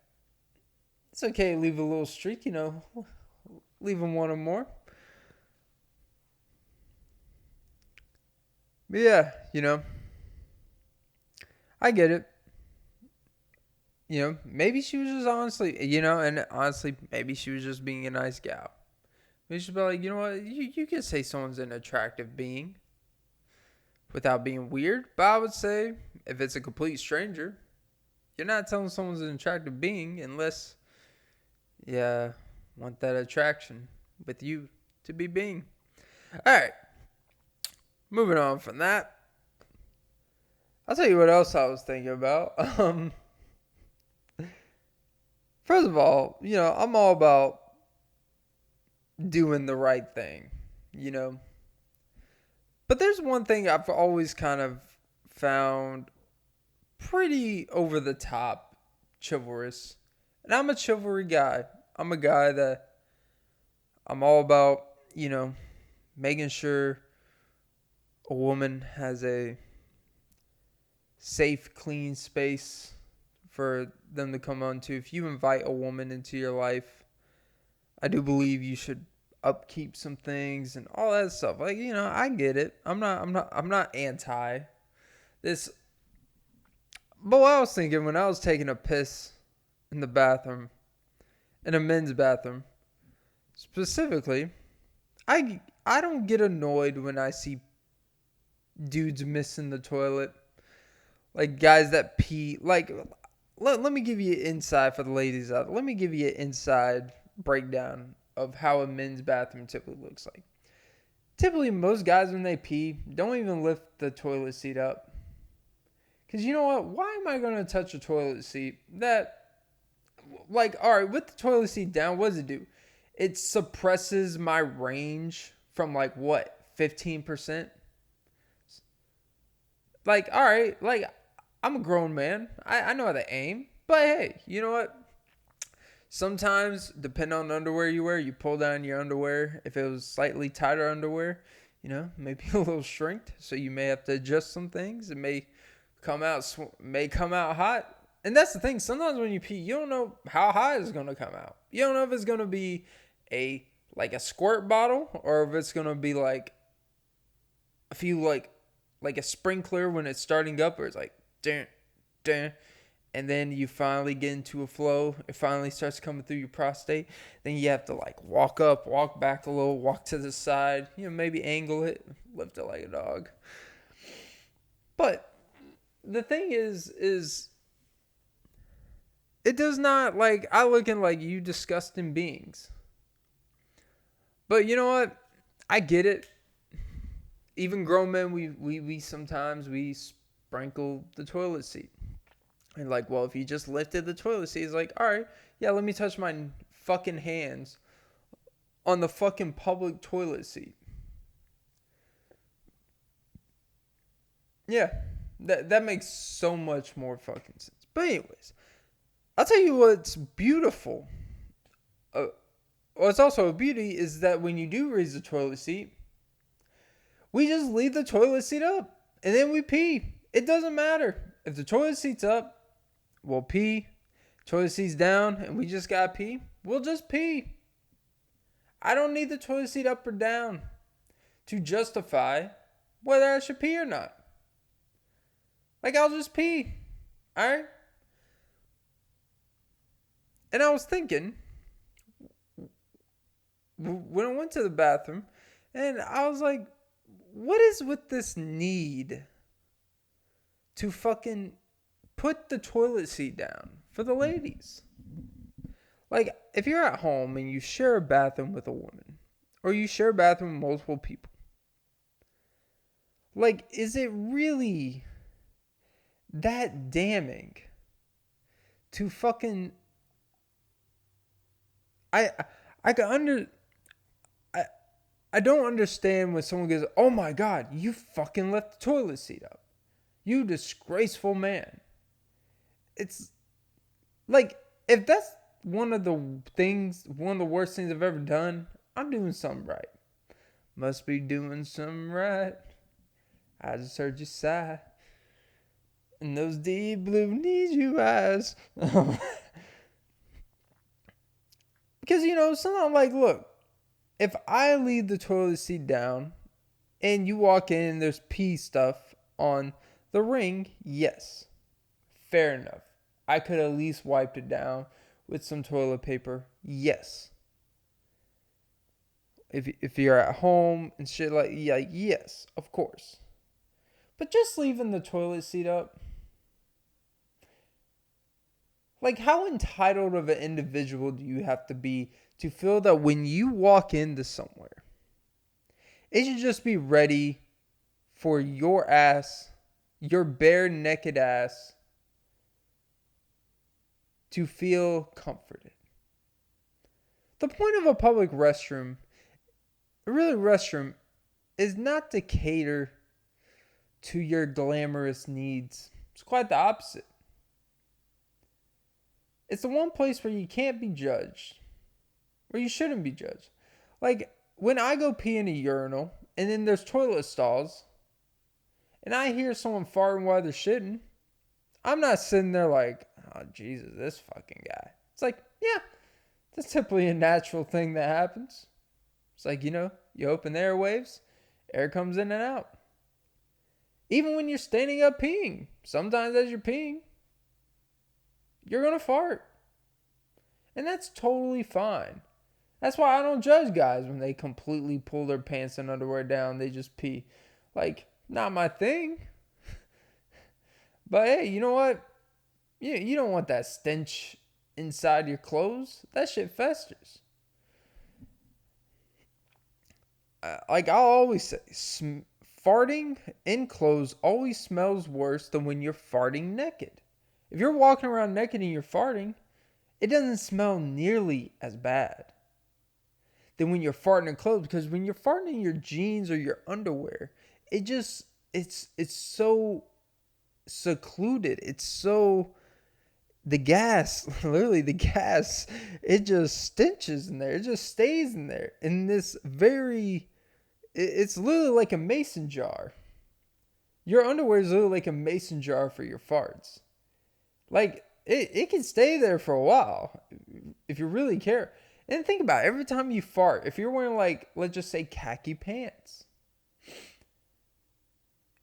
it's okay to leave a little streak. Leave them one or more. But yeah, I get it. Maybe she was just honestly, maybe she was just being a nice gal. Maybe she'd be like, you know what, you can say someone's an attractive being without being weird. But I would say if it's a complete stranger, you're not telling someone's an attractive being unless you want that attraction with you to be being. All right, moving on from that. I'll tell you what else I was thinking about. First of all, I'm all about doing the right thing, you know. But there's one thing I've always kind of found pretty over the top chivalrous. And I'm a chivalry guy. I'm a guy that I'm all about, making sure a woman has a safe, clean space for them to come onto. If you invite a woman into your life, I do believe you should upkeep some things and all that stuff. Like, I get it. I'm not anti this. But what I was thinking when I was taking a piss in the bathroom, in a men's bathroom, specifically, I don't get annoyed when I see dudes missing the toilet. Like guys that pee. Like, let me give you an inside for the ladies out there. Let me give you an inside breakdown of how a men's bathroom typically looks like. Typically, most guys, when they pee, don't even lift the toilet seat up. Because you know what? Why am I going to touch a toilet seat that, like, all right, with the toilet seat down, what does it do? It suppresses my range from, like, what, 15%? Like, all right, like, I'm a grown man. I know how to aim. But hey, you know what? Sometimes, depending on the underwear you wear, you pull down your underwear. If it was slightly tighter underwear, maybe a little shrinked. So you may have to adjust some things. It may come out hot. And that's the thing. Sometimes when you pee, you don't know how hot it's going to come out. You don't know if it's going to be a squirt bottle or if it's going to be like a few like a sprinkler when it's starting up, or it's like dun, dun, and then you finally get into a flow. It finally starts coming through your prostate. Then you have to like walk up, walk back a little, walk to the side, maybe angle it, lift it like a dog. But the thing is it does not, like, I looking like you disgusting beings. But you know what? I get it. Even grown men, we sometimes we sprinkle the toilet seat. And like, well, if you just lifted the toilet seat, it's like, all right, yeah, let me touch my fucking hands on the fucking public toilet seat. Yeah, that makes so much more fucking sense. But anyways, I'll tell you what's beautiful. What's also a beauty is that when you do raise the toilet seat, we just leave the toilet seat up and then we pee. It doesn't matter. If the toilet seat's up, we'll pee. Toilet seat's down and we just gotta pee, we'll just pee. I don't need the toilet seat up or down to justify whether I should pee or not. Like, I'll just pee. Alright? And I was thinking, when I went to the bathroom, and I was like, what is with this need to fucking put the toilet seat down for the ladies? Like, if you're at home and you share a bathroom with a woman, or you share a bathroom with multiple people, like, is it really that damning to fucking... I don't understand when someone goes, oh my God, you fucking left the toilet seat up. You disgraceful man. It's like, if that's one of the worst things I've ever done, I'm doing something right. Must be doing something right. I just heard you sigh. And those deep blue need you eyes. Because, sometimes, like, look, if I leave the toilet seat down and you walk in and there's pee stuff on the ring, yes, fair enough. I could at least wipe it down with some toilet paper, yes. If you're at home and shit like yes, of course. But just leaving the toilet seat up, like, how entitled of an individual do you have to be to feel that when you walk into somewhere, it should just be ready for your ass, your bare naked ass, to feel comforted? The point of a public restroom, is not to cater to your glamorous needs. It's quite the opposite. It's the one place where you can't be judged. Where you shouldn't be judged. Like, when I go pee in a urinal, and then there's toilet stalls, and I hear someone farting while they're shitting, I'm not sitting there like, oh, Jesus, this fucking guy. It's like, yeah, that's typically a natural thing that happens. It's like, you open the airwaves, air comes in and out. Even when you're standing up peeing, sometimes as you're peeing, you're going to fart. And that's totally fine. That's why I don't judge guys when they completely pull their pants and underwear down. They just pee. Like, not my thing. But hey, you know what? You don't want that stench inside your clothes. That shit festers. Like, I'll always say, farting in clothes always smells worse than when you're farting naked. If you're walking around naked and you're farting, it doesn't smell nearly as bad than when you're farting in clothes. Because when you're farting in your jeans or your underwear, it's so secluded. It's so... The gas, literally the gas, it just stenches in there. It just stays in there. In this it's literally like a mason jar. Your underwear is literally like a mason jar for your farts. Like, it can stay there for a while if you really care. And think about it. Every time you fart, if you're wearing, like, let's just say khaki pants,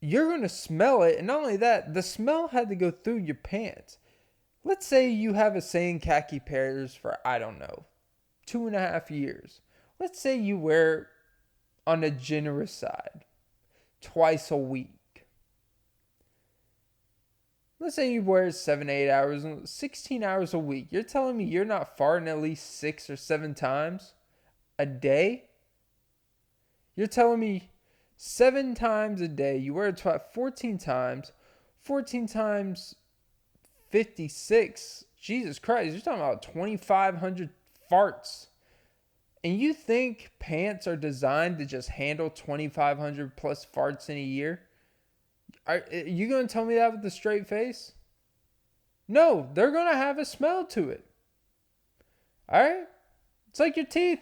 you're going to smell it. And not only that, the smell had to go through your pants. Let's say you have a same khaki pairs for, I don't know, 2.5 years. Let's say you wear on a generous side twice a week. Let's say you wear 7, 8 hours, 16 hours a week. You're telling me you're not farting at least 6 or 7 times a day? You're telling me 7 times a day, you wear it 14 times, 14 times 56. Jesus Christ, you're talking about 2,500 farts. And you think pants are designed to just handle 2,500 plus farts in a year? Are you going to tell me that with a straight face? No, they're going to have a smell to it. Alright? It's like your teeth.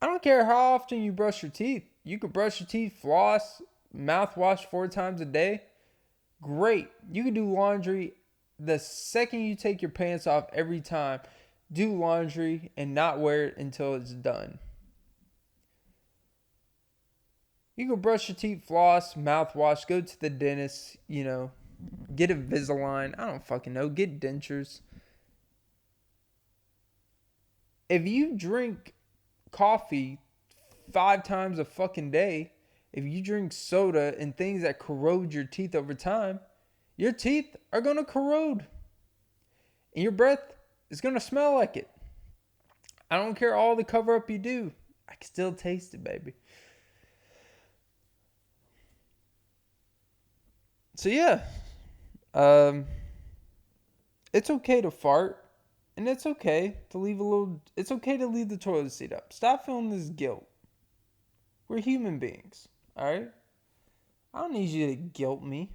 I don't care how often you brush your teeth. You could brush your teeth, floss, mouthwash 4 times a day. Great. You can do laundry the second you take your pants off every time. Do laundry and not wear it until it's done. You can brush your teeth, floss, mouthwash, go to the dentist, get a Invisalign. I don't fucking know. Get dentures. If you drink coffee 5 times a fucking day, if you drink soda and things that corrode your teeth over time, your teeth are going to corrode. And your breath is going to smell like it. I don't care all the cover up you do. I can still taste it, baby. So yeah. It's okay to fart. And it's okay to leave the toilet seat up. Stop feeling this guilt. We're human beings. Alright? I don't need you to guilt me.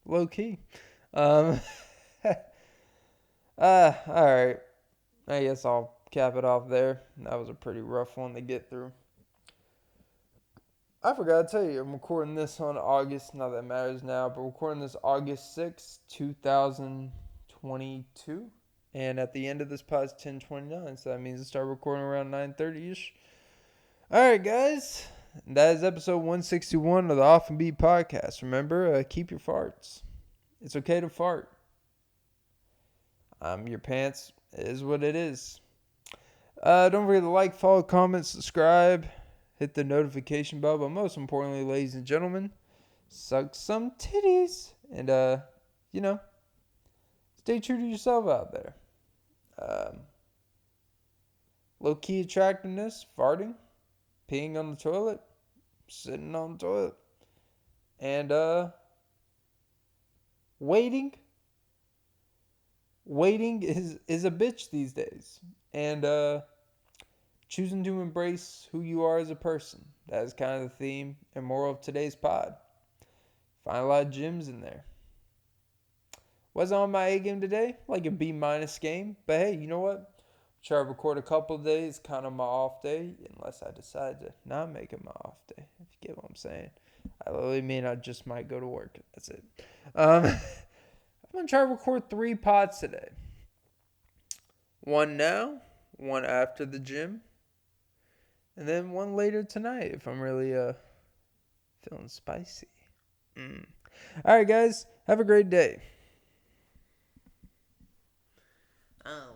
Low key. Alright. I guess I'll cap it off there. That was a pretty rough one to get through. I forgot to tell you, I'm recording this on August, not that it matters now, but recording this August 6th, 2022. And at the end of this pod, it's 10:29, so that means I start recording around 9:30-ish. Alright, guys. That is episode 161 of the Off and Beat podcast. Remember, keep your farts. It's okay to fart. Your pants is what it is. Don't forget to like, follow, comment, subscribe. Hit the notification bell. But most importantly, ladies and gentlemen, suck some titties. And, stay true to yourself out there. Low-key attractiveness, farting, peeing on the toilet, sitting on the toilet, and waiting is a bitch these days, and choosing to embrace who you are as a person. That is kind of the theme and moral of today's pod. Find a lot of gems in there. Wasn't on my A game today, like a B- game, but hey, you know what? Try to record a couple of days, kind of my off day, unless I decide to not make it my off day, if you get what I'm saying. I literally mean I just might go to work. That's it. I'm going to try to record 3 pods today. One now, one after the gym, and then one later tonight if I'm really feeling spicy. All right, guys. Have a great day. Oh,